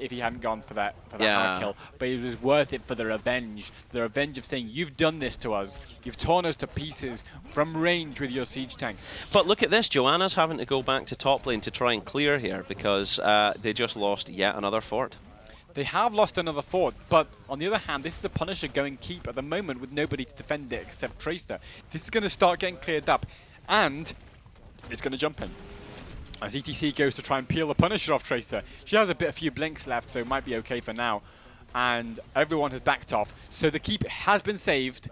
if he hadn't gone for that hammer kill, but it was worth it for the revenge of saying, you've done this to us, you've torn us to pieces from range with your siege tank. But look at this, Joanna's having to go back to top lane to try and clear here because they just lost yet another fort. They have lost another fort, but on the other hand, this is a Punisher going keep at the moment with nobody to defend it except Tracer. This is going to start getting cleared up, and it's going to jump in. As ETC goes to try and peel the Punisher off Tracer. She has a few blinks left, so it might be okay for now. And everyone has backed off, so the keep has been saved,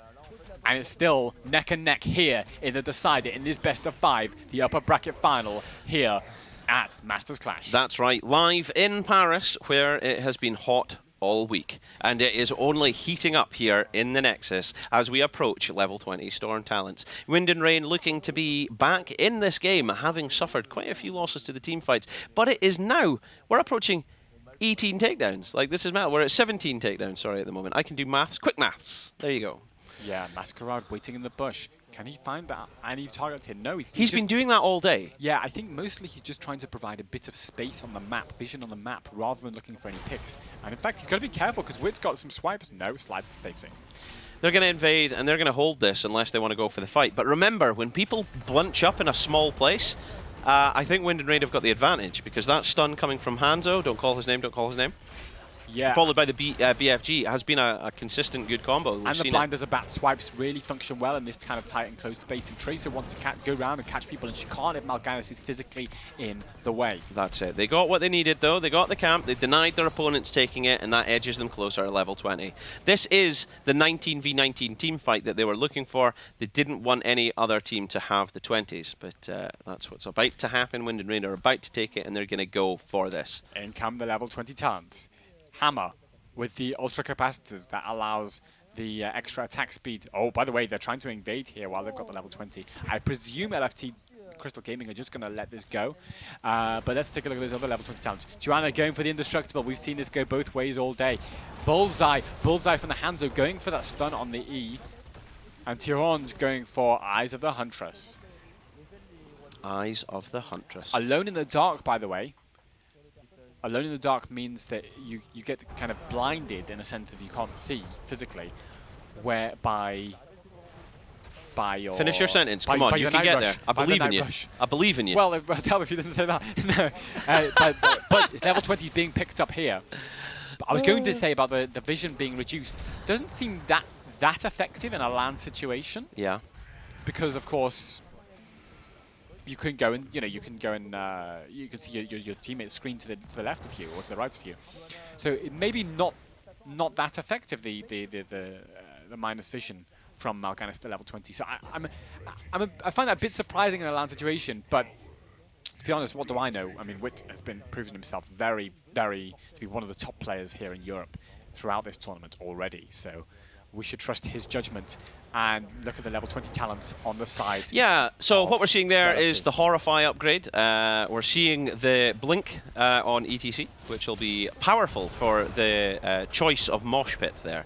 and it's still neck and neck here in the decider, in this best of 5, the upper bracket final here at Masters Clash. That's right, live in Paris, where it has been hot all week, and it is only heating up here in the Nexus as we approach level 20 Storm Talents. Wind and Rain looking to be back in this game, having suffered quite a few losses to the team fights, but it is now, we're approaching 18 takedowns. Like, this is mad. We're at 17 takedowns, sorry, at the moment. I can do maths, quick maths. There you go. Yeah, Masquerade waiting in the bush. Can he find that any targets here? No, he's been doing that all day. Yeah, I think mostly he's just trying to provide a bit of space on the map, vision on the map, rather than looking for any picks. And in fact, he's got to be careful because Wit's got some swipes. No, slides to safety. They're going to invade and they're going to hold this unless they want to go for the fight. But remember, when people bunch up in a small place, I think Wind and Rain have got the advantage because that stun coming from Hanzo, don't call his name, yeah, followed by the BFG has been a consistent good combo. And the blind as a bat swipes really function well in this kind of tight and close space. And Tracer wants to go around and catch people, and she can't if Mal'Ganis is physically in the way. That's it. They got what they needed, though. They got the camp. They denied their opponents taking it, and that edges them closer at level 20. This is the 19v19 team fight that they were looking for. They didn't want any other team to have the 20s, but that's what's about to happen. Wind and Rain are about to take it, and they're going to go for this. In come the level 20 talents. Hammer with the ultra capacitors that allows the extra attack speed. Oh, by the way, they're trying to invade here while they've got the level 20. I presume LFT Crystal Gaming are just going to let this go. But let's take a look at those other level 20 talents. Joanna going for the indestructible. We've seen this go both ways all day. Bullseye from the Hanzo going for that stun on the E. And Tyron's going for Eyes of the Huntress. Eyes of the Huntress. Alone in the dark, by the way. Alone in the dark means that you get kind of blinded in a sense that you can't see physically, whereby your... Finish your sentence, come on, you can get there. I believe in you. I believe in you. Well, I'll tell if you didn't say that. No, but it's level 20 is being picked up here. But I was going to say about the vision being reduced. Doesn't seem that effective in a LAN situation. Yeah. Because, of course... You can go and you can go and you can see your teammate's screen to the left of you or to the right of you. So it maybe not that effective the minus vision from Mal'Ganis to level 20. So I find that a bit surprising in a LAN situation. But to be honest, what do I know? I mean, Wit has been proving himself very to be one of the top players here in Europe throughout this tournament already. So we should trust his judgment. And look at the level 20 talents on the side. Yeah, so what we're seeing there is the Horrify upgrade. We're seeing the Blink on ETC, which will be powerful for the choice of Mosh Pit there.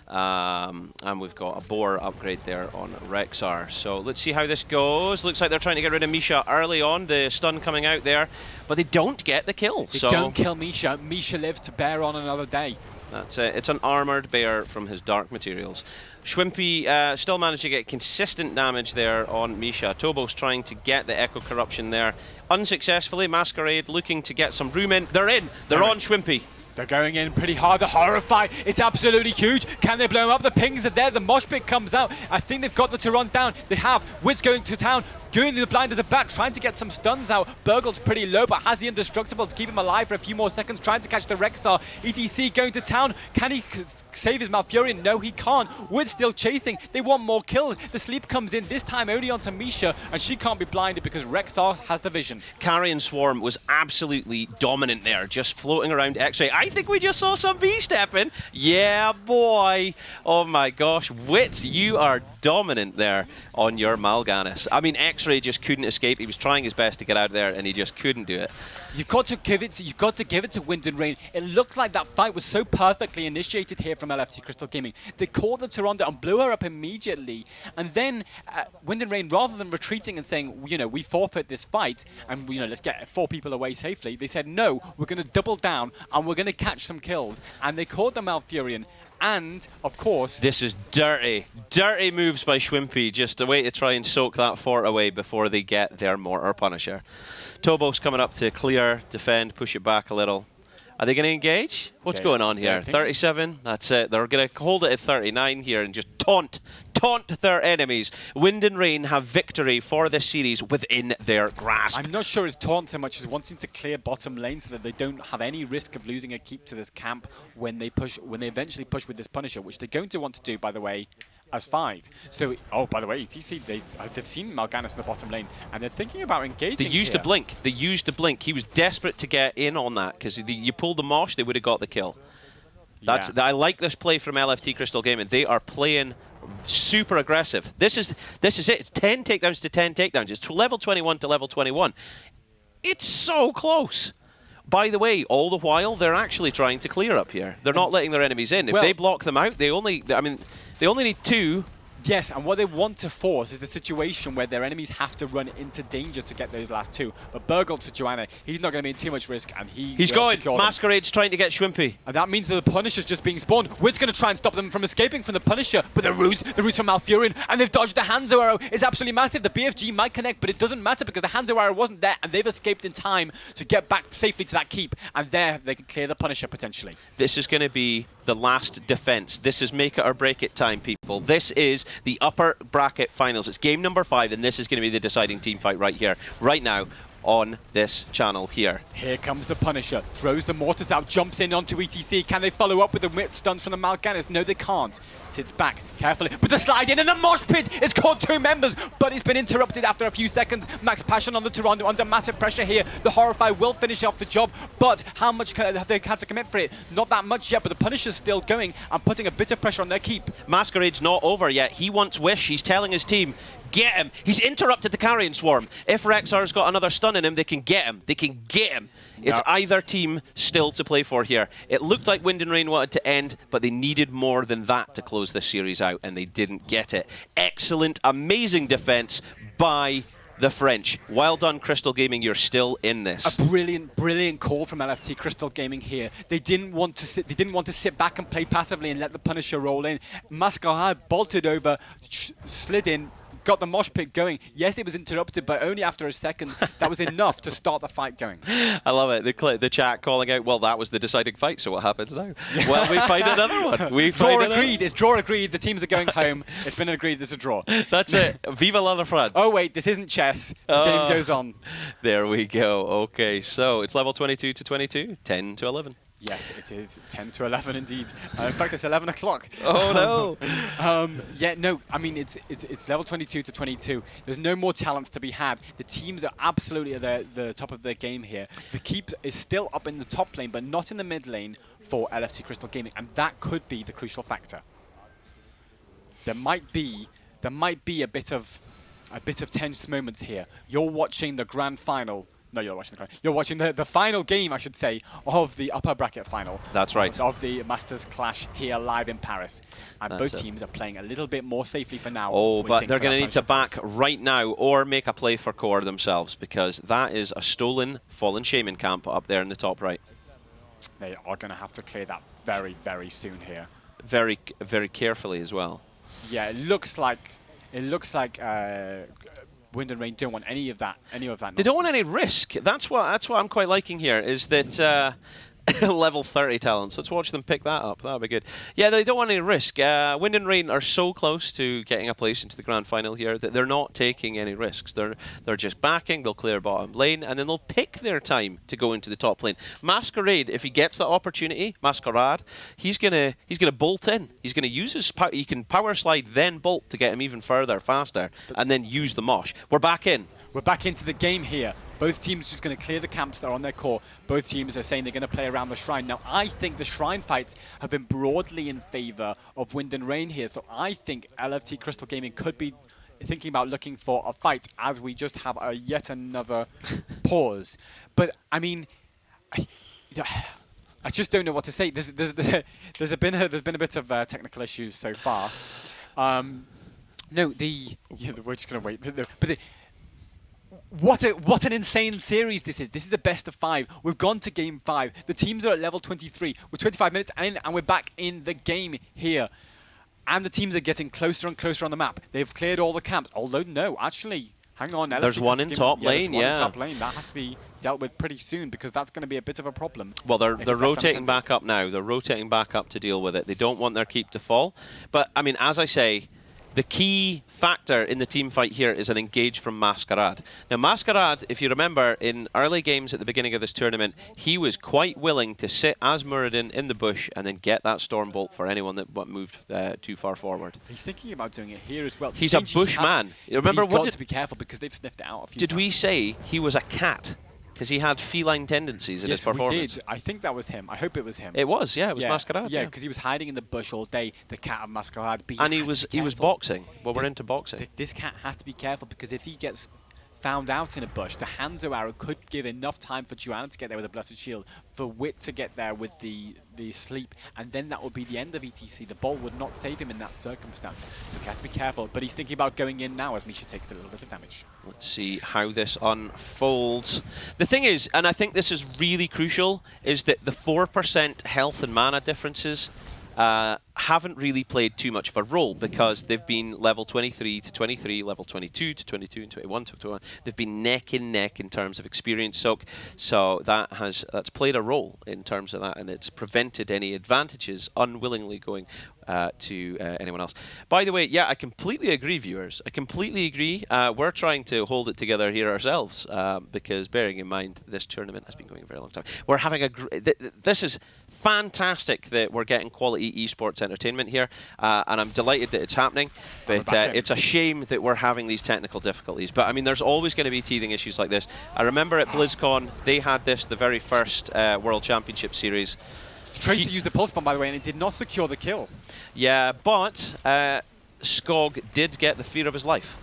And we've got a Boar upgrade there on Rexar. So let's see how this goes. Looks like they're trying to get rid of Misha early on. The stun coming out there. But they don't get the kill. They don't kill Misha. Misha lives to bear on another day. That's it. It's an armoured bear from his dark materials. Schwimpy still managed to get consistent damage there on Misha. Tobos trying to get the Echo Corruption there. Unsuccessfully, Masquerade looking to get some room in. They're in. They're on Schwimpy. They're going in pretty hard. The Horrify, it's absolutely huge. Can they blow him up? The pings are there. The mosh pit comes out. I think they've got the Tyron down. They have. Wit's going to town. Going to the blind as a bat, trying to get some stuns out. Burgle's pretty low, but has the indestructible to keep him alive for a few more seconds, trying to catch the Rexar. ETC going to town. Can he save his Malfurion? No, he can't. Wood's still chasing. They want more kills. The sleep comes in, this time only onto Misha, and she can't be blinded because Rexar has the vision. Carrion Swarm was absolutely dominant there, just floating around X-Ray. I think we just saw some B-stepping. Yeah, boy. Oh my gosh. Wit, you are dominant there on your Mal'Ganis. I mean, X X-Ray just couldn't escape. He was trying his best to get out there, and he just couldn't do it. You've got to give it to Wind and Rain. It looked like that fight was so perfectly initiated here from LFT Crystal Gaming. They caught the Tyrande and blew her up immediately. And then Wind and Rain, rather than retreating and saying, you know, we forfeit this fight and, you know, let's get 4 people away safely, they said, no, we're going to double down and we're going to catch some kills. And they caught the Malfurion. And, of course... This is dirty. Dirty moves by Schwimpy. Just a way to try and soak that fort away before they get their Mortar Punisher. Tobos coming up to clear, defend, push it back a little. Are they going to engage? What's going on here? 37? That's it. They're going to hold it at 39 here and just taunt their enemies. Wind and Rain have victory for this series within their grasp. I'm not sure it's taunt so much as wanting to clear bottom lane so that they don't have any risk of losing a keep to this camp when they eventually push with this Punisher, which they're going to want to do, by the way, as 5. So, oh, by the way, ETC, they've seen Mal'Ganis in the bottom lane, and they're thinking about engaging. They used the blink. They used the blink. He was desperate to get in on that, because you pulled the Mosh, they would have got the kill. I like this play from LFT Crystal Gaming. They are playing super aggressive. This is it. It's 10 takedowns to 10 takedowns. It's level 21 to level 21. It's so close. By the way, all the while, they're actually trying to clear up here. They're not letting their enemies in. If they block them out, they only need 2. Yes, and what they want to force is the situation where their enemies have to run into danger to get those last 2. But Burgle to Joanna, he's not going to be in too much risk, and he's going. Masquerade's trying to get Schwimpy. And that means that the Punisher's just being spawned. Wid's going to try and stop them from escaping from the Punisher, but the roots from Malfurion, and they've dodged the Hanzo arrow. It's absolutely massive. The BFG might connect, but it doesn't matter because the Hanzo arrow wasn't there, and they've escaped in time to get back safely to that keep, and there they can clear the Punisher potentially. This is going to be the last defense. This is make it or break it time, people. This is the upper bracket finals. It's game number 5, and this is going to be the deciding team fight right here, right now, on this channel here. Here comes the Punisher, throws the mortars out, jumps in onto ETC. Can they follow up with the whip stuns from the Mal'Ganis? No, they can't. Sits back carefully, but the slide in and the mosh pit! It's caught 2 members, but it's been interrupted after a few seconds. Max Passion on the Tyrande under massive pressure here. The Horrify will finish off the job, but how much have they had to commit for it? Not that much yet, but the Punisher's still going and putting a bit of pressure on their keep. Masquerade's not over yet. He wants Wish. He's telling his team, get him. He's interrupted the Carrion Swarm. If Rexar's got another stun in him, they can get him. They can get him. It's either team still to play for here. It looked like Wind and Rain wanted to end, but they needed more than that to close this series out, and they didn't get it. Excellent, amazing defense by the French. Well done, Crystal Gaming. You're still in this. A brilliant, brilliant call from LFT Crystal Gaming here. They didn't want to sit. They didn't want to sit back and play passively and let the Punisher roll in. Masquerade bolted over, slid in, got the mosh pit going. Yes, it was interrupted, but only after a second. That was enough to start the fight going. I love it. The chat calling out, well, that was the deciding fight, so what happens now? Well, we find another one. Draw agreed. It's draw agreed. The teams are going home. It's been agreed. There's a draw. That's it. Viva la France. Oh, wait. This isn't chess. The game goes on. There we go. Okay, so it's level 22 to 22, 10 to 11. Yes, it is 10 to 11 indeed. In fact, it's 11 o'clock. Oh no! Yeah, no. I mean, it's level 22 to 22. There's no more talents to be had. The teams are absolutely at the top of their game here. The keep is still up in the top lane, but not in the mid lane for LFC Crystal Gaming, and that could be the crucial factor. There might be a bit of tense moments here. You're watching the grand final. No, you're watching you're watching the final game, I should say, of the upper bracket final. That's right. Of the Masters Clash here live in Paris. And both teams are playing a little bit more safely for now. Oh, but they're going to need to back right now or make a play for core themselves, because that is a stolen Fallen Shaman camp up there in the top right. They are going to have to clear that very, very soon here. Very, very carefully as well. Yeah, it looks like Wind and Rain don't want any of that nonsense. They don't want any risk. That's what I'm quite liking here, is that level 30 talents. Let's watch them pick that up. That'll be good. Yeah, they don't want any risk. Wind and Rain are so close to getting a place into the grand final here that they're not taking any risks. They're just backing. They'll clear bottom lane, and then they'll pick their time to go into the top lane. Masquerade, if he gets that opportunity, he's gonna bolt in. He's gonna use his he can power slide then bolt to get him even further, faster, and then use the mosh. We're back in. We're back into the game here. Both teams just going to clear the camps that are on their core. Both teams are saying they're going to play around the shrine. Now, I think the shrine fights have been broadly in favor of Wind and Rain here. So I think LFT Crystal Gaming could be thinking about looking for a fight as we just have a yet another pause. But I mean, I just don't know what to say. There's been a bit of technical issues so far. No, we're just gonna wait. What an insane series this is. This is a best of 5. We've gone to game 5. The teams are at level 23. We're 25 minutes in, and we're back in the game here. And the teams are getting closer and closer on the map. They've cleared all the camps. Although, no, actually, hang on. There's one in top lane, yeah. There's one in top lane. That has to be dealt with pretty soon because that's going to be a bit of a problem. Well, they're rotating back up now. They're rotating back up to deal with it. They don't want their keep to fall. But, I mean, as I say, the key factor in the team fight here is an engage from Masquerade. Now, Masquerade, if you remember, in early games at the beginning of this tournament, he was quite willing to sit as Muradin in the bush and then get that Stormbolt for anyone that moved too far forward. He's thinking about doing it here as well. He's a bushman. Remember, he's got to be careful because they've sniffed it out a few times. Did we say he was a cat? Because he had feline tendencies in his performance. Yes, we did. I think that was him. I hope it was him. It was, yeah. It was Masquerade. Yeah, because he was hiding in the bush all day, the cat of Masquerade. And he was boxing. Well, we're into boxing. This cat has to be careful because if he gets found out in a bush, the Hanzo arrow could give enough time for Joanna to get there with a Blessed Shield, for Wit to get there with the sleep, and then that would be the end of ETC. The ball would not save him in that circumstance, so he has to be careful. But he's thinking about going in now as Misha takes a little bit of damage. Let's see how this unfolds. The thing is, and I think this is really crucial, is that the 4% health and mana differences haven't really played too much of a role because they've been level 23 to 23, level 22 to 22, and 21 to 21. They've been neck and neck in terms of experience soak, so that's played a role in terms of that, and it's prevented any advantages unwillingly going to anyone else. By the way, yeah, I completely agree, viewers. I completely agree. We're trying to hold it together here ourselves because, bearing in mind, this tournament has been going a very long time. We're having this is fantastic that we're getting quality esports entertainment here, and I'm delighted that it's happening, but it's a shame that we're having these technical difficulties. But I mean, there's always going to be teething issues like this. I remember at BlizzCon, they had this the very first World Championship Series. Tracer used the Pulse Bomb, by the way, and it did not secure the kill. Yeah, but Skog did get the fear of his life.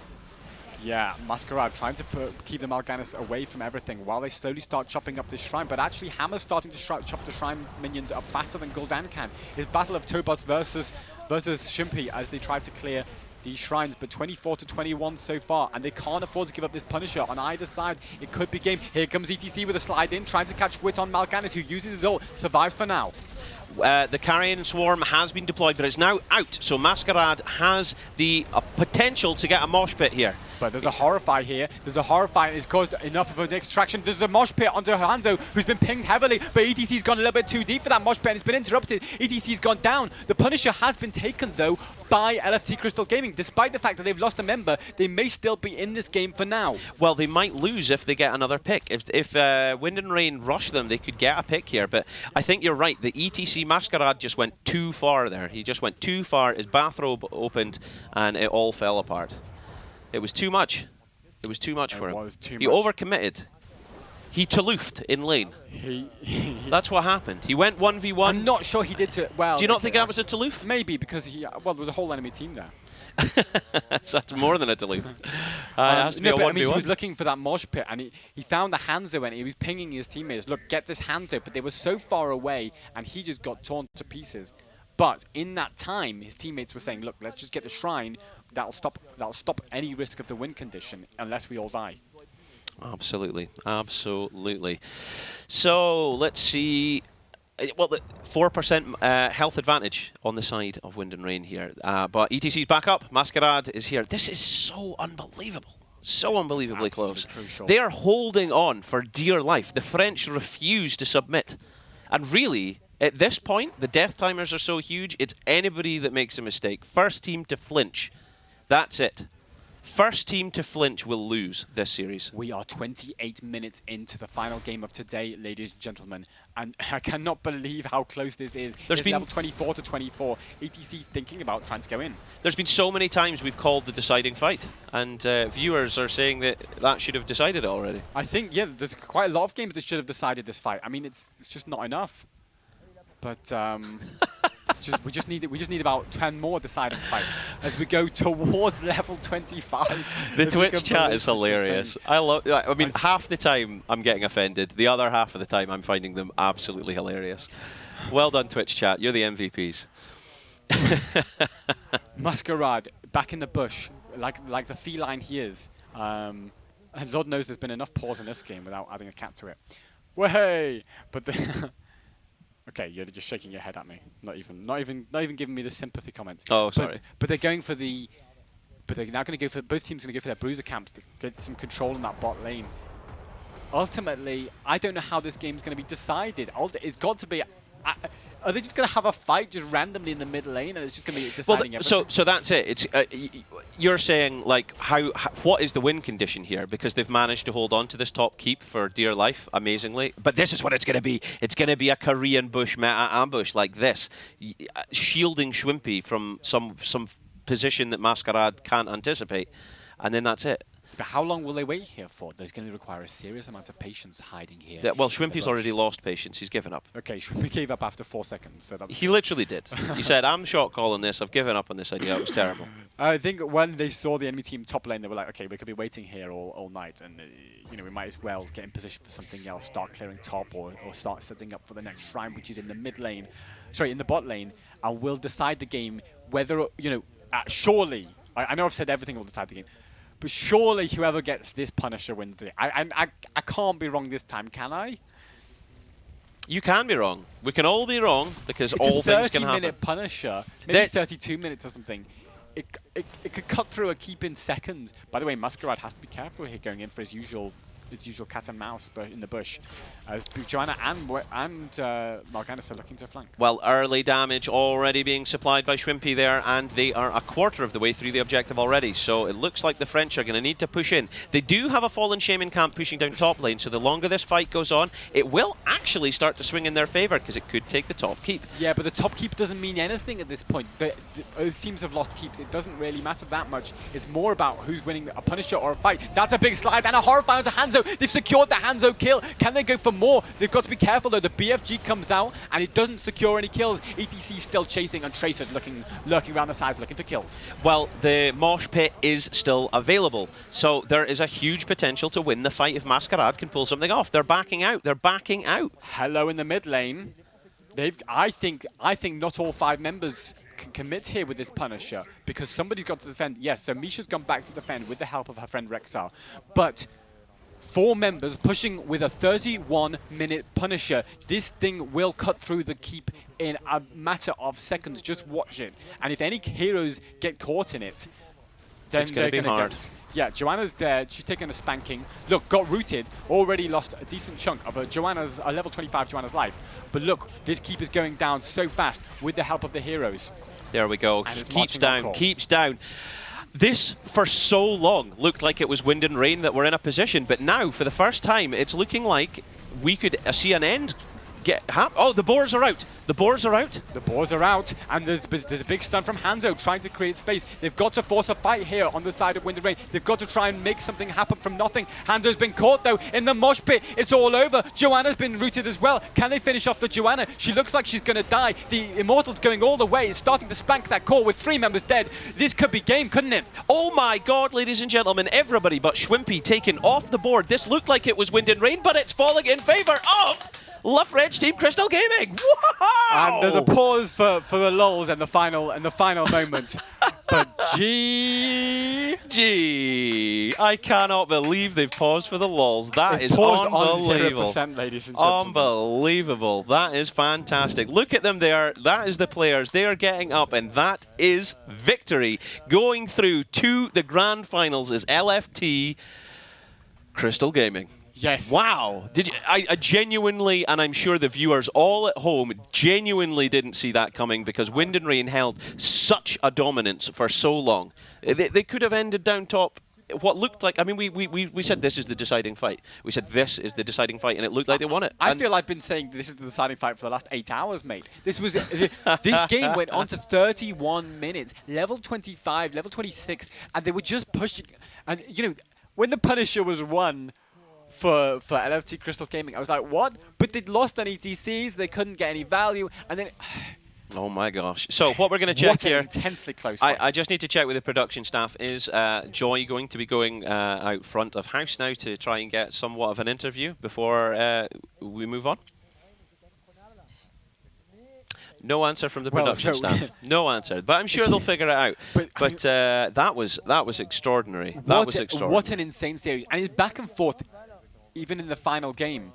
Yeah, Masquerade trying to keep the Mal'Ganis away from everything while they slowly start chopping up this shrine. But actually, Hammer's starting to chop the shrine minions up faster than Gul'dan can. His battle of Tobas versus Shimpi as they try to clear these shrines, but 24 to 21 so far, and they can't afford to give up this Punisher on either side. It could be game. Here comes ETC with a slide in, trying to catch Wit on Mal'Ganis, who uses his ult, survives for now. The Carrion Swarm has been deployed, but it's now out, so Masquerade has the potential to get a mosh pit here. But there's a Horrify here. There's a Horrify, and it's caused enough of an extraction. There's a mosh pit onto Hanzo, who's been pinged heavily, but ETC's gone a little bit too deep for that mosh pit, and it's been interrupted. ETC's gone down. The Punisher has been taken, though, by LFT Crystal Gaming. Despite the fact that they've lost a member, they may still be in this game for now. Well, they might lose if they get another pick. If Wind and Rain rush them, they could get a pick here, but I think you're right. The ETC Masquerade just went too far there. He just went too far. His bathrobe opened, and it all fell apart. It was too much. It was too much for him. He overcommitted. He Touloufed in lane. That's what happened. He went 1v1. I'm not sure he did to well. Do you not think that was a Toulouf? Maybe because there was a whole enemy team there. That's more than a Toulouf. Has to be a 1v1. I mean, he was looking for that mosh pit, and he found the Hanzo, and he was pinging his teammates. Look, get this Hanzo, but they were so far away, and he just got torn to pieces. But in that time, his teammates were saying, "Look, let's just get the shrine. That'll stop any risk of the win condition, unless we all die." Absolutely, absolutely. So let's see. Well, the 4% health advantage on the side of Wind and Rain here. But ETC's back up. Masquerade is here. This is so unbelievable. So unbelievably close. Crucial. They are holding on for dear life. The French refuse to submit. And really, at this point, the death timers are so huge, it's anybody that makes a mistake. First team to flinch. That's it. First team to flinch will lose this series. We are 28 minutes into the final game of today, ladies and gentlemen, and I cannot believe how close this is. It's level 24 to 24. ETC thinking about trying to go in. There's been so many times we've called the deciding fight, and viewers are saying that should have decided it already. I think, yeah, there's quite a lot of games that should have decided this fight. I mean, it's just not enough. But we just need about 10 more deciding fights as we go towards level 25. The Twitch chat is hilarious. I mean, half the time I'm getting offended. The other half of the time I'm finding them absolutely hilarious. Well done, Twitch chat. You're the MVPs. Masquerade back in the bush, like the feline he is. And Lord knows there's been enough pause in this game without adding a cat to it. Way, but the okay, you're just shaking your head at me. Not even giving me the sympathy comments. Oh, sorry. But they're going for the. But they're now going to go for both teams. Going to go for their bruiser camps to get some control in that bot lane. Ultimately, I don't know how this game's going to be decided. It's got to be. Are they just going to have a fight just randomly in the mid lane, and it's just going to be deciding everything? So that's it. It's you're saying like what is the win condition here? Because they've managed to hold on to this top keep for dear life, amazingly. But this is what it's going to be. It's going to be a Korean bush meta ambush like this, shielding Schwimpy from some position that Masquerade can't anticipate, and then that's it. But how long will they wait here for? There's going to require a serious amount of patience hiding here. Well, Schwimpy's already lost patience. He's given up. Okay, Schwimpy gave up after 4 seconds. So that He literally did. He said, I'm shot calling this. I've given up on this idea. It was terrible. I think when they saw the enemy team top lane, they were like, okay, we could be waiting here all night, and you know, we might as well get in position for something else, start clearing top, or start setting up for the next shrine, which is in the mid lane, sorry, in the bot lane, and we'll decide the game whether, you know, surely, I know I've said everything will decide the game, but surely whoever gets this Punisher wins the. I can't be wrong this time, can I? You can be wrong. We can all be wrong because all things can happen. It's a 30-minute Punisher, maybe 32 minutes or something. It could cut through a keep in seconds. By the way, Masquerade has to be careful here going in for his usual cat and mouse in the bush. As Joanna and Morganis are looking to flank. Well, early damage already being supplied by Schwimpy there, and they are a quarter of the way through the objective already, so it looks like the French are going to need to push in. They do have a Fallen Shaman camp pushing down top lane, so the longer this fight goes on, it will actually start to swing in their favour, because it could take the top keep. Yeah, but the top keep doesn't mean anything at this point. Both teams have lost keeps. It doesn't really matter that much. It's more about who's winning, a Punisher or a fight. That's a big slide, and a horrifying to Hanzo. They've secured the Hanzo kill. Can they go for more? They've got to be careful though. The BFG comes out and it doesn't secure any kills. ETC still chasing, and Tracer's lurking around the sides looking for kills. Well, the mosh pit is still available, so there is a huge potential to win the fight if Masquerade can pull something off. They're backing out. They're backing out. Hello in the mid lane. I think not all 5 members can commit here with this Punisher, because somebody's got to defend. Yes, so Misha's gone back to defend with the help of her friend Rexar, but 4 members pushing with a 31-minute Punisher. This thing will cut through the keep in a matter of seconds. Just watch it. And if any heroes get caught in it, then it's going to be hard. Yeah, Joanna's dead. She's taking a spanking. Look, got rooted. Already lost a decent chunk of a level 25 Joanna's life. But look, this keep is going down so fast with the help of the heroes. There we go. Keeps down. Keeps down. This, for so long, looked like it was Wind and Rain that were in a position, but now, for the first time, it's looking like we could see an end Oh, the boars are out. The boars are out. The boars are out, and there's a big stun from Hanzo trying to create space. They've got to force a fight here on the side of Wind and Rain. They've got to try and make something happen from nothing. Hanzo's been caught, though, in the mosh pit. It's all over. Joanna's been rooted as well. Can they finish off the Joanna? She looks like she's going to die. The Immortal's going all the way. It's starting to spank that core with 3 members dead. This could be game, couldn't it? Oh my god, ladies and gentlemen, everybody but Schwimpy taken off the board. This looked like it was Wind and Rain, but it's falling in favour of Love Reg Team Crystal Gaming. Wow! And there's a pause for the lulz and the final moment. But gee, I cannot believe they've paused for the lulz. That is unbelievable. On 0%, ladies and gentlemen. Unbelievable. That is fantastic. Look at them there. That is the players. They are getting up, and that is victory. Going through to the grand finals is LFT Crystal Gaming. Yes. Wow. I genuinely, and I'm sure the viewers all at home genuinely didn't see that coming, because Wind and Rain held such a dominance for so long. They could have ended down top. What looked like, I mean, we said this is the deciding fight. We said this is the deciding fight, and it looked like they won it. I feel I've been saying this is the deciding fight for the last 8 hours, mate. This game went on to 31 minutes, level 25, level 26, and they were just pushing. And, you know, when the Punisher was won for LFT Crystal Gaming, I was like, what? But they'd lost on ETCs, they couldn't get any value, and then Oh my gosh. So what we're going to check What an here, intensely close fight. I just need to check with the production staff, is Joy going to be going out front of house now to try and get somewhat of an interview before we move on? No answer from the production staff. No answer. But I'm sure they'll figure it out. But that was extraordinary. That was extraordinary. What an insane series. And it's back and forth, even in the final game.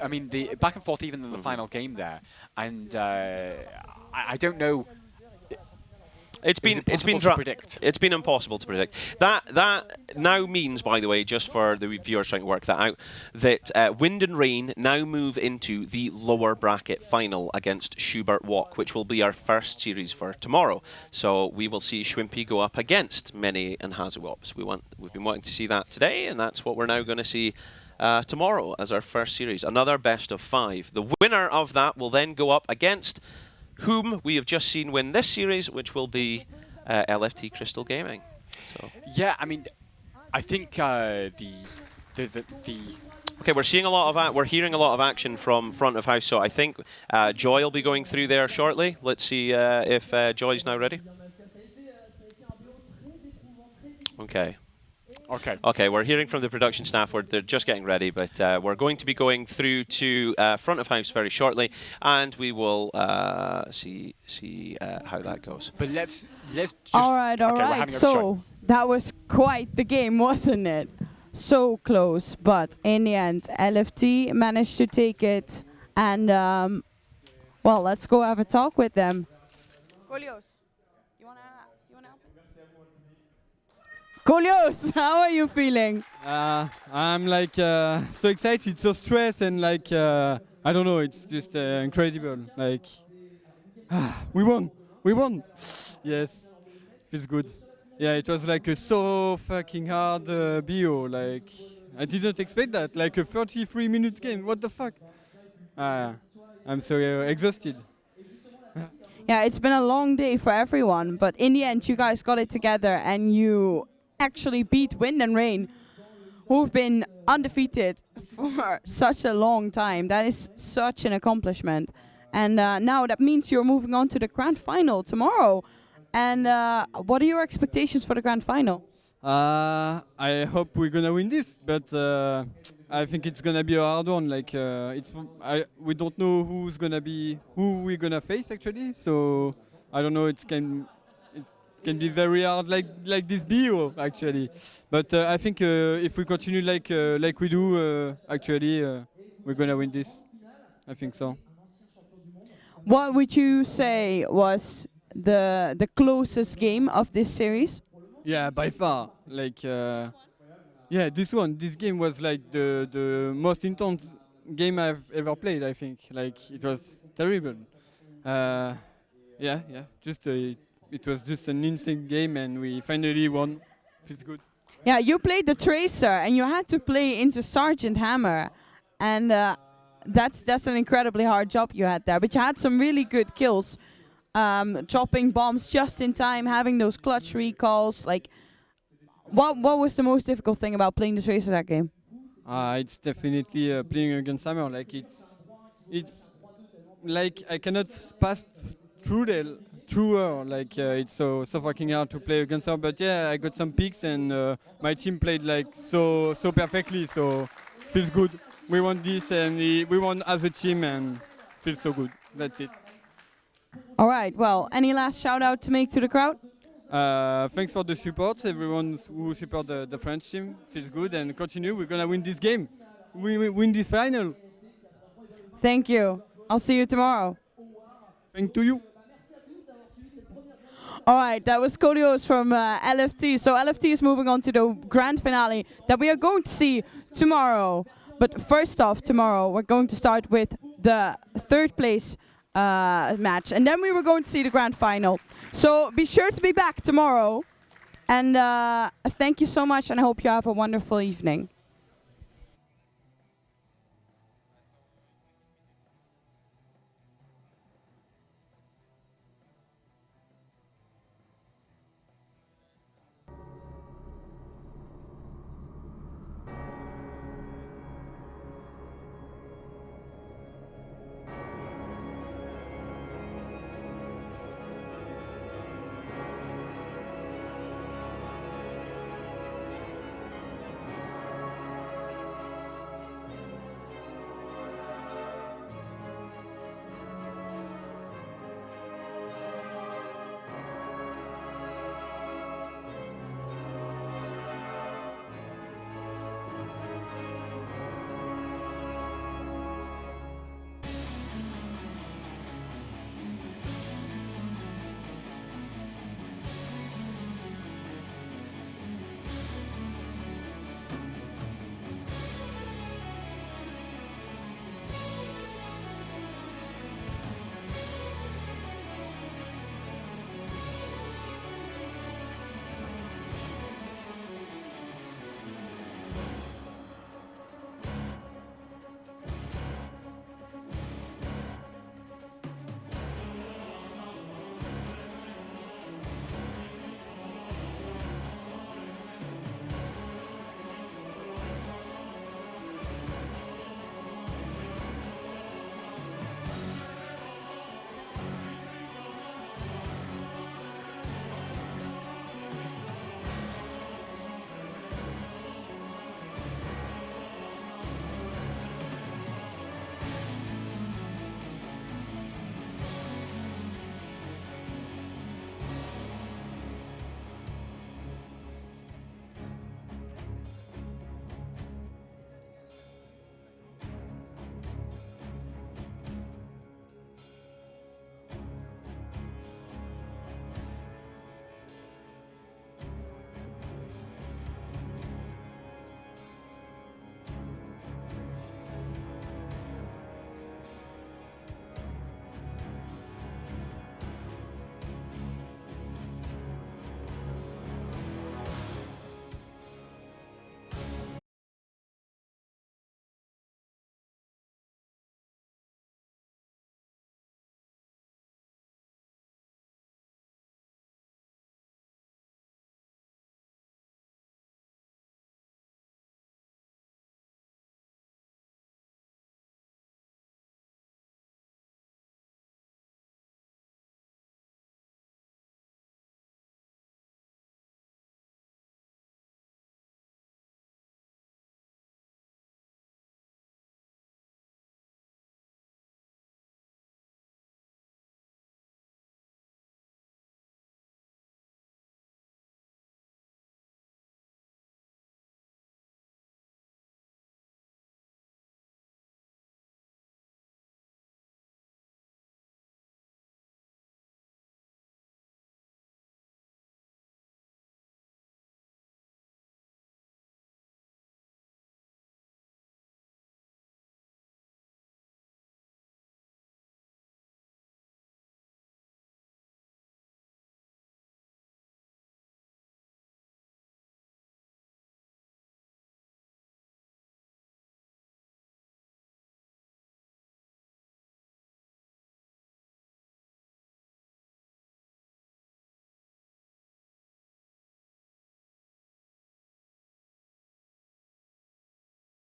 I mean, the back and forth even in the final game there. And I don't know. It's been impossible to predict. That now means, by the way, just for the viewers trying to work that out, that Wind and Rain now move into the lower bracket final against Schubert Walk, which will be our first series for tomorrow. So we will see Schwimpy go up against Mene and Hazuops. We've been wanting to see that today, and that's what we're now going to see tomorrow as our first series. Another best of 5. The winner of that will then go up against whom we have just seen win this series, which will be LFT Crystal Gaming. So yeah, I mean, I think the okay, we're seeing a lot of we're hearing a lot of action from front of house. So I think Joy will be going through there shortly. Let's see if Joy's now ready. Okay. Okay, we're hearing from the production staff. They're just getting ready, but we're going to be going through to front of house very shortly, and we will see how that goes. But let's just. All right. So that was quite the game, wasn't it? So close, but in the end, LFT managed to take it, and well, let's go have a talk with them. Kolios, you wanna help? Kolios, how are you feeling? I'm like so excited, so stressed, and like I don't know, it's just incredible. Like we won. Yes, feels good. Yeah, it was like a so fucking hard BO. Like I didn't expect that. Like a 33-minute game. What the fuck? I'm so exhausted. Yeah, it's been a long day for everyone, but in the end, you guys got it together, and you actually beat Wind and Rain, who've been undefeated for such a long time. That is such an accomplishment. And now that means you're moving on to the grand final tomorrow. And what are your expectations for the grand final? I hope we're gonna win this, but I think it's gonna be a hard one. Like we don't know who we're gonna face actually. So I don't know. It can be very hard, like this BO actually. But I think if we continue like we do, actually, we're gonna win this. I think so. What would you say was the closest game of this series? Yeah, by far. Like yeah, this game was like the most intense game I've ever played. I think like it was terrible. Yeah. Just it was just an insane game, and we finally won. Feels good. Yeah, you played the Tracer, and you had to play into Sergeant Hammer, and that's an incredibly hard job you had there. But you had some really good kills, dropping bombs just in time, having those clutch recalls. Like, what was the most difficult thing about playing the Tracer that game? It's definitely playing against Hammer. Like it's like I cannot pass through her. Like it's so fucking hard to play against her. But yeah, I got some picks, and my team played like so perfectly. So feels good. We won this, and we won as a team, and feels so good. That's it. All right. Well, any last shout out to make to the crowd? Thanks for the support, everyone who support the French team. Feels good, and continue. We're gonna win this game. We win this final. Thank you. I'll see you tomorrow. Thank to you. All right, that was Kolios from LFT. So LFT is moving on to the grand finale that we are going to see tomorrow. But first off, tomorrow we're going to start with the third place match, and then we were going to see the grand final. So be sure to be back tomorrow, and thank you so much, and I hope you have a wonderful evening.